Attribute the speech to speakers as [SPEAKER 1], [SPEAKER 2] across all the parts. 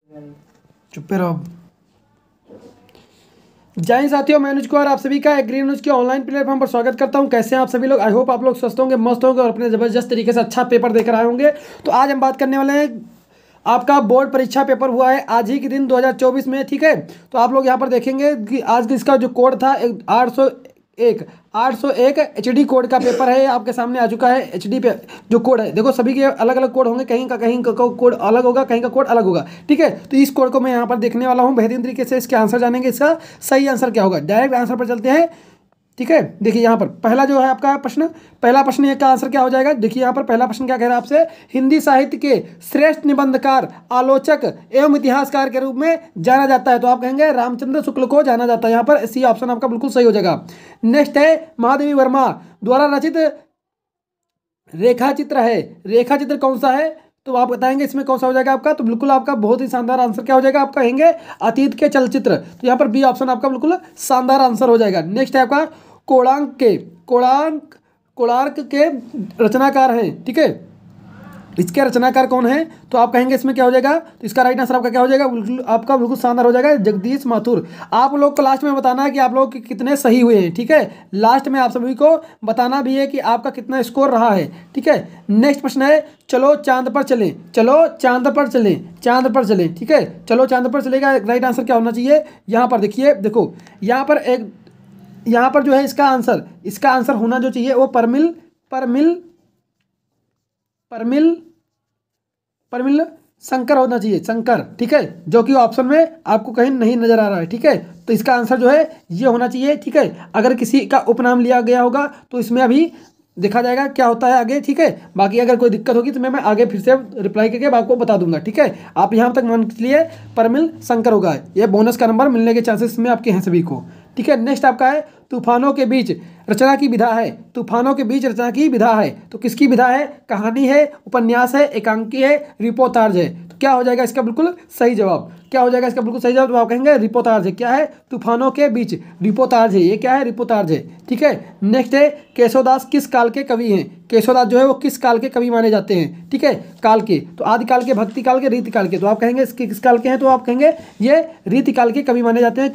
[SPEAKER 1] चुप रहो। जय हिंद साथियों, मैं अनुज कुमार आप सभी का एग्री न्यूज के ऑनलाइन प्लेटफॉर्म पर स्वागत करता हूं। कैसे हैं आप सभी लोग? आई होप आप लोग स्वस्थ होंगे, मस्त होंगे और अपने ज़बरदस्त तरीके से अच्छा पेपर देकर आए होंगे। तो आज हम बात करने वाले हैं, आपका बोर्ड परीक्षा पेपर हुआ है आज ही के दिन 2024 में, ठीक है। तो आप लोग यहाँ पर देखेंगे कि आज इसका जो कोड था 801 HD कोड का पेपर है, आपके सामने आ चुका है। HD पे जो कोड है, देखो सभी के अलग अलग कोड होंगे, कहीं का कोड अलग होगा, कहीं का कोड अलग होगा, ठीक है। तो इस कोड को मैं यहाँ पर देखने वाला हूँ, बेहतरीन तरीके से इसके आंसर जानेंगे, इसका सही आंसर क्या होगा। डायरेक्ट आंसर पर चलते हैं, ठीक है। देखिए यहाँ पर पहला जो है आपका प्रश्न, पहला प्रश्न ये का आंसर क्या हो जाएगा। देखिए यहाँ पर पहला प्रश्न क्या कह रहा है आपसे, हिंदी साहित्य के श्रेष्ठ निबंधकार, आलोचक एवं इतिहासकार के रूप में जाना जाता है। तो आप कहेंगे रामचंद्र शुक्ल को जाना जाता है। यहाँ पर सी ऑप्शन आपका बिल्कुल सही हो जाएगा। नेक्स्ट है महादेवी वर्मा द्वारा रचित रेखा चित्र है। रेखा चित्र कौन सा है, तो आप बताएंगे इसमें कौन सा हो जाएगा आपका। तो बिल्कुल आपका बहुत ही शानदार आंसर क्या हो जाएगा, आप कहेंगे अतीत के चलचित्र। तो यहाँ पर बी ऑप्शन आपका बिल्कुल शानदार आंसर हो जाएगा। नेक्स्ट है आपका कोणार्क के रचनाकार हैं, ठीक है। इसके रचनाकार कौन है, तो आप कहेंगे इसमें क्या हो जाएगा। तो इसका राइट आंसर आपका क्या हो जाएगा, आपका बिल्कुल शानदार हो जाएगा, जगदीश माथुर। आप लोग को लास्ट में बताना है कि आप लोग कितने सही हुए हैं, ठीक है। लास्ट में आप सभी को बताना भी है कि आपका कितना स्कोर रहा है, ठीक है। नेक्स्ट प्रश्न है, चलो चांद पर चलें, चलो चांद पर चलें, चांद पर चलें, ठीक है। चलो चांद पर चलेगा, राइट आंसर क्या होना चाहिए। यहाँ पर देखिए, देखो यहाँ पर जो है इसका आंसर होना जो चाहिए वो परमिल शंकर होना चाहिए, शंकर, ठीक है। जो कि ऑप्शन में आपको कहीं नहीं नजर आ रहा है, ठीक है। तो इसका आंसर जो है ये होना चाहिए, ठीक है। अगर किसी का उपनाम लिया गया होगा तो इसमें अभी देखा जाएगा क्या होता है आगे, ठीक है। बाकी अगर कोई दिक्कत होगी तो मैं आगे फिर से रिप्लाई करके आपको बता दूंगा, ठीक है। आप यहाँ तक मान लिए परमिल शंकर होगा, ये बोनस का नंबर मिलने के चांसेस में आपके हैं सभी को, ठीक है। नेक्स्ट आपका है, तूफानों के बीच रचना की विधा है। तूफानों के बीच रचना की विधा है, तो किसकी विधा है, कहानी है, उपन्यास है, एकांकी है, रिपोर्टाज है। तो क्या हो जाएगा इसका बिल्कुल सही जवाब, क्या हो जाएगा इसका बिल्कुल सही जवाब। तो आप कहेंगे रिपोर्टाज है। क्या है, तूफानों के बीच रिपोर्टाज है, ये क्या है, रिपोर्टाज है, ठीक है। नेक्स्ट है, केशवदास किस काल के कवि हैं। केशवदास जो है वो किस काल के कवि माने जाते हैं, ठीक है। काल के, तो आदिकाल के, भक्ति काल के, रीति काल के। तो आप कहेंगे इसके किस काल के हैं, तो आप कहेंगे ये रीति काल के कवि माने जाते हैं।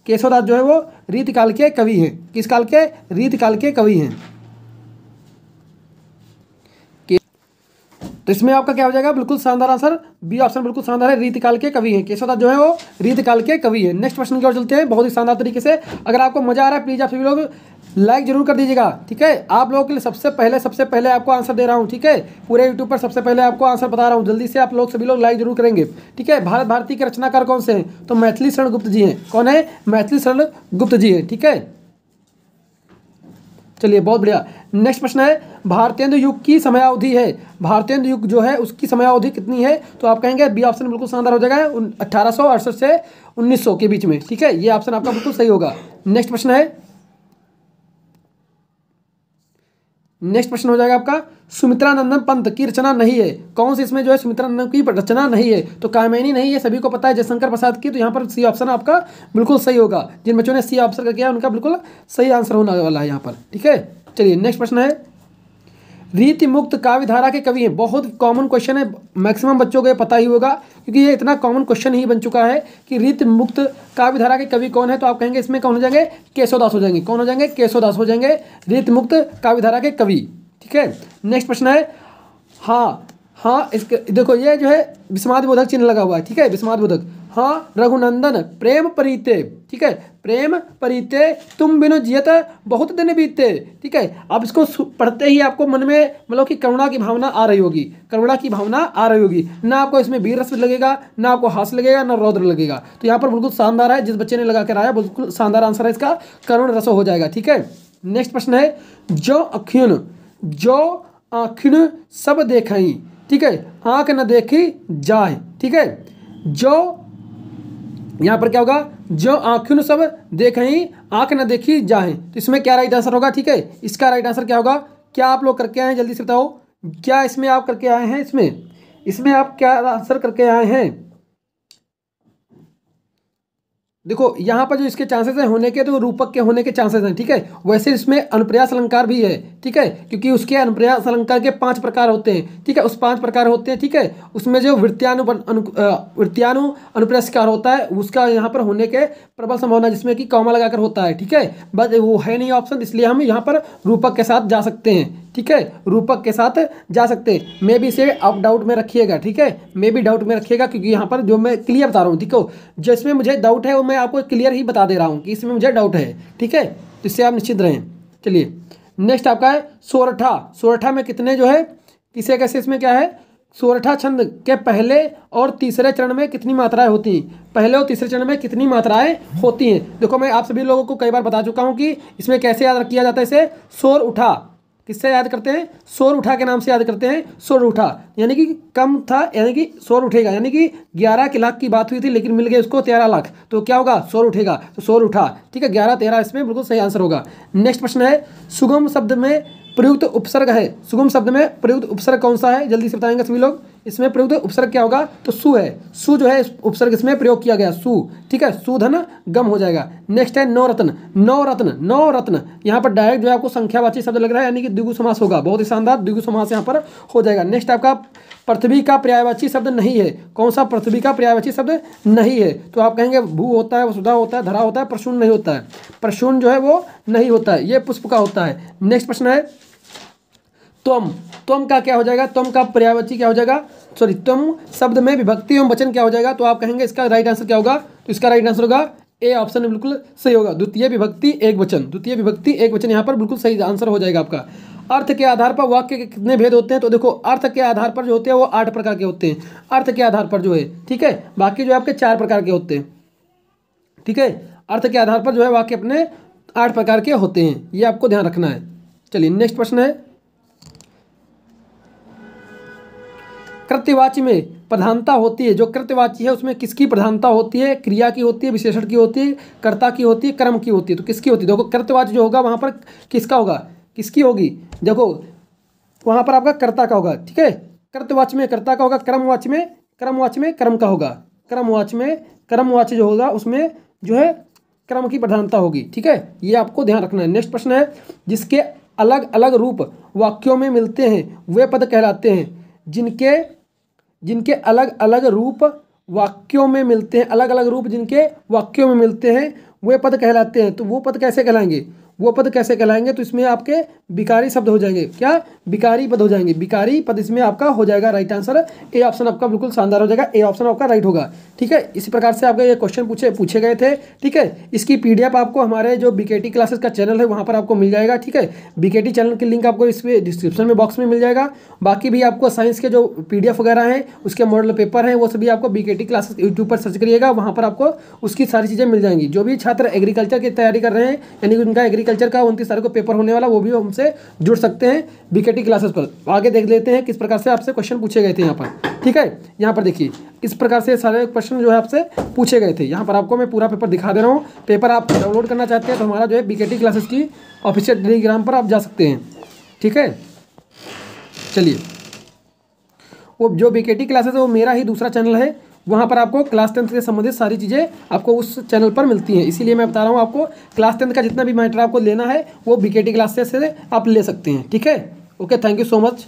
[SPEAKER 1] केशवदास जो है वो रीति काल के कवि हैं। किस काल के, रीति काल के कवि हैं। तो इसमें आपका क्या हो जाएगा, बिल्कुल शानदार आंसर बी ऑप्शन बिल्कुल शानदार है, रीतिकाल के कवि हैं। केशवदास जो है वो रीतिकाल के कवि है। नेक्स्ट प्रश्न की ओर चलते हैं, बहुत ही शानदार तरीके से। अगर आपको मजा आ रहा है प्लीज आप सभी लोग लाइक जरूर कर दीजिएगा, ठीक है। आप लोगों के लिए सबसे पहले आपको आंसर दे रहा हूँ, ठीक है। पूरे यूट्यूब पर सबसे पहले आपको आंसर बता रहा हूँ, जल्दी से आप लोग सभी लोग लाइक जरूर करेंगे, ठीक है। भारत भारती के रचनाकार कौन से हैं, तो मैथिली शरण गुप्त जी हैं। कौन है, मैथिली शरण गुप्त जी हैं, ठीक है। चलिए बहुत बढ़िया। नेक्स्ट प्रश्न है, भारतेंदु युग की समयावधि है। भारतेंदु युग जो है उसकी समयावधि कितनी है, तो आप कहेंगे बी ऑप्शन बिल्कुल शानदार हो जाएगा, 1868 से 1900 के बीच में, ठीक है। ये ऑप्शन आपका बिल्कुल सही होगा। नेक्स्ट प्रश्न हो जाएगा आपका, सुमित्रा नंदन पंत की रचना नहीं है। कौन सी इसमें जो है सुमित्रा नंदन की रचना नहीं है, तो कामिनी नहीं है, सभी को पता है, जयशंकर प्रसाद की। तो यहाँ पर सी ऑप्शन आपका बिल्कुल सही होगा। जिन बच्चों ने सी ऑप्शन किया उनका बिल्कुल सही आंसर होने वाला है यहाँ पर, ठीक है। चलिए नेक्स्ट प्रश्न है, रीति मुक्त काव्यधारा के कवि हैं। बहुत कॉमन क्वेश्चन है, मैक्सिमम बच्चों को ये पता ही होगा, क्योंकि ये इतना कॉमन क्वेश्चन ही बन चुका है कि रीति मुक्त काव्यधारा के कवि कौन है। तो आप कहेंगे इसमें कौन हो जाएंगे, केशवदास हो जाएंगे। कौन हो जाएंगे, केशवदास हो जाएंगे रीति मुक्त काव्यधारा के कवि, ठीक है। नेक्स्ट प्रश्न है, हाँ इसके देखो ये जो है विस्माद बोधक चिन्ह लगा हुआ है, ठीक है, विस्माद बोधक। हाँ रघुनंदन प्रेम परिते, ठीक है, प्रेम परिते तुम बिनु जियत बहुत दिन बीते, ठीक है। अब इसको पढ़ते ही आपको मन में मतलब कि करुणा की भावना आ रही होगी, करुणा की भावना आ रही होगी ना। आपको इसमें वीर रस लगेगा, ना आपको हास्य लगेगा, ना रौद्र लगेगा। तो यहाँ पर बिल्कुल शानदार है, जिस बच्चे ने लगा कर आया बिल्कुल शानदार आंसर है इसका, करुण रसो हो जाएगा, ठीक है। नेक्स्ट प्रश्न है, जो आँखिन सब देखई, ठीक है, आँख न देखी जाए, ठीक है। जो यहाँ पर क्या होगा, जो आँखिन सब देखई आँख न देखी जाए। तो इसमें क्या राइट आंसर होगा, ठीक है। इसका राइट आंसर क्या होगा, क्या आप लोग करके आए हैं, जल्दी से बताओ, क्या इसमें आप करके आए हैं, इसमें आप क्या आंसर करके आए हैं। देखो यहाँ पर जो इसके चांसेस हैं होने के, तो रूपक के होने के चांसेस हैं, ठीक है। वैसे इसमें अनुप्रास अलंकार भी है, ठीक है, क्योंकि उसके अनुप्रास अलंकार के 5 प्रकार होते हैं, ठीक है, उस 5 प्रकार होते हैं, ठीक है। उसमें जो वृत्त्यानु अनुप्रासकार होता है उसका यहाँ पर होने के प्रबल संभावना, जिसमें कि कॉमा लगाकर होता है, ठीक है। बट वो है नहीं ऑप्शन, इसलिए हम यहाँ पर रूपक के साथ जा सकते हैं, ठीक है, रूपक के साथ जा सकते हैं। मे भी इसे आप डाउट में रखिएगा, ठीक है, मे भी डाउट में रखिएगा, क्योंकि यहाँ पर जो मैं क्लियर बता रहा हूँ, ठीक है, जिसमें मुझे डाउट है वो मैं आपको क्लियर ही बता दे रहा हूँ कि इसमें मुझे डाउट है, ठीक है, तो इससे आप निश्चित रहें। चलिए नेक्स्ट आपका है सोरठा। सोरठा में कितने जो है किसे कैसे इसमें क्या है, सोरठा छंद के पहले और तीसरे चरण में कितनी मात्राएं होती हैं, पहले और तीसरे चरण में कितनी मात्राएं होती हैं। देखो मैं आप सभी लोगों को कई बार बता चुका हूं कि इसमें कैसे याद किया जाता है, इसे सोर उठा, किससे याद करते हैं, सोर उठा के नाम से याद करते हैं, सोर उठा, यानी कि कम था, यानी कि सोर उठेगा, यानी कि 11 लाख की बात हुई थी लेकिन मिल गए उसको 13 लाख, तो क्या होगा, सोर उठेगा, तो सोर उठा, ठीक है, 11 13 इसमें बिल्कुल सही आंसर होगा। नेक्स्ट प्रश्न है सुगम शब्द में प्रयुक्त उपसर्ग है, सुगम शब्द में प्रयुक्त उपसर्ग कौन सा है, जल्दी से बताएंगे सभी लोग। इसमें प्रयुक्त उपसर्ग क्या होगा, तो सु है, सु जो है उपसर्ग इसमें प्रयोग किया गया, सु, ठीक है, सुधन गम हो जाएगा। नेक्स्ट है नवरत्न। नवरत्न, नवरत्न यहाँ पर डायरेक्ट जो है आपको संख्यावाची शब्द लग रहा है, यानी कि द्विगु समास होगा, बहुत ही शानदार द्विगु समास यहाँ पर हो जाएगा। नेक्स्ट आपका पृथ्वी का पर्यायवाची शब्द नहीं है, कौन सा पृथ्वी का पर्यायवाची शब्द नहीं है, तो आप कहेंगे भू होता है, वसुधा होता है, धरा होता है, प्रसून नहीं होता है, प्रसून जो है वो नहीं होता है, ये पुष्प का होता है। नेक्स्ट प्रश्न है त्वम। त्वम का क्या हो जाएगा, त्वम का पर्यायवाची क्या हो जाएगा, सॉरी त्वम शब्द में विभक्ति एवं वचन क्या हो जाएगा, तो आप कहेंगे इसका राइट आंसर क्या होगा, तो इसका राइट आंसर होगा ए ऑप्शन बिल्कुल सही होगा, द्वितीय विभक्ति एक वचन, द्वितीय विभक्ति एक वचन यहाँ पर बिल्कुल सही आंसर हो जाएगा आपका। अर्थ के आधार पर वाक्य के कितने भेद होते हैं, तो देखो अर्थ के आधार पर जो होते हैं वो 8 प्रकार के होते हैं, अर्थ के आधार पर जो है, ठीक है, बाकी जो है आपके 4 प्रकार के होते हैं, ठीक है, अर्थ के आधार पर जो है वाक्य अपने 8 प्रकार के होते हैं, ये आपको ध्यान रखना है। चलिए नेक्स्ट प्रश्न है कृत्यवाची में प्रधानता होती है, जो कृत्यवाची है उसमें किसकी प्रधानता होती है, क्रिया की होती है, विशेषण की होती है, कर्ता की होती है, कर्म की होती है, तो किसकी होती है, देखो कृत्यवाची जो होगा वहाँ पर किसका होगा, किसकी होगी, देखो वहाँ पर आपका कर्ता का होगा, ठीक है, कृत्यवाची में कर्ता का होगा, क्रमवाची में कर्म का होगा, क्रमवाची जो होगा उसमें जो है क्रम की प्रधानता होगी, ठीक है, ये आपको ध्यान रखना है। नेक्स्ट प्रश्न है जिसके अलग अलग रूप वाक्यों में मिलते हैं वे पद कहलाते हैं, जिनके अलग अलग रूप वाक्यों में मिलते हैं, अलग अलग रूप जिनके वाक्यों में मिलते हैं वे पद कहलाते हैं, तो वो पद कैसे कहलाएंगे, वो पद कैसे कहलाएंगे, तो इसमें आपके विकारी शब्द हो जाएंगे, क्या विकारी पद हो जाएंगे, विकारी पद इसमें आपका हो जाएगा राइट आंसर, ए ऑप्शन आपका बिल्कुल शानदार हो जाएगा, ए ऑप्शन आपका राइट होगा, ठीक है। इसी प्रकार से आपके ये क्वेश्चन पूछे गए थे, ठीक है। इसकी पीडीएफ आपको हमारे जो बीकेटी क्लासेस का चैनल है वहाँ पर आपको मिल जाएगा, ठीक है, बीकेटी चैनल की लिंक आपको इसमें डिस्क्रिप्शन में बॉक्स में मिल जाएगा। बाकी भी आपको साइंस के जो पीडीएफ वगैरह हैं उसके मॉडल पेपर हैं वो सभी आपको बीकेटी क्लासेस यूट्यूब पर सर्च करिएगा, वहाँ पर आपको उसकी सारी चीज़ें मिल जाएंगी। जो भी छात्र एग्रीकल्चर की तैयारी कर रहे हैं, यानी कि उनका एग्रीकल्चर का 29 तारीख को पेपर होने वाला, वो भी हमसे जुड़ सकते हैं बीकेटी क्लासेस पर। आगे देख लेते हैं किस प्रकार से आपसे क्वेश्चन पूछे गए थे यहाँ पर, ठीक है। यहाँ पर देखिए किस प्रकार से सारे क्वेश्चन जो है आपसे पूछे गए थे, यहाँ पर आपको मैं पूरा पेपर दिखा दे रहा हूँ। पेपर आप डाउनलोड करना चाहते हैं तो हमारा जो है बीकेटी क्लासेस की ऑफिशियल टेलीग्राम पर आप जा सकते हैं, ठीक है। चलिए वो जो बीकेटी क्लासेस है वो मेरा ही दूसरा चैनल है, वहाँ पर आपको क्लास 10 से संबंधित सारी चीज़ें आपको उस चैनल पर मिलती हैं, इसीलिए मैं बता रहा हूँ आपको क्लास 10 का जितना भी मैटर आपको लेना है वो बीकेटी क्लासेस से आप ले सकते हैं, ठीक है। Okay, thank you so much.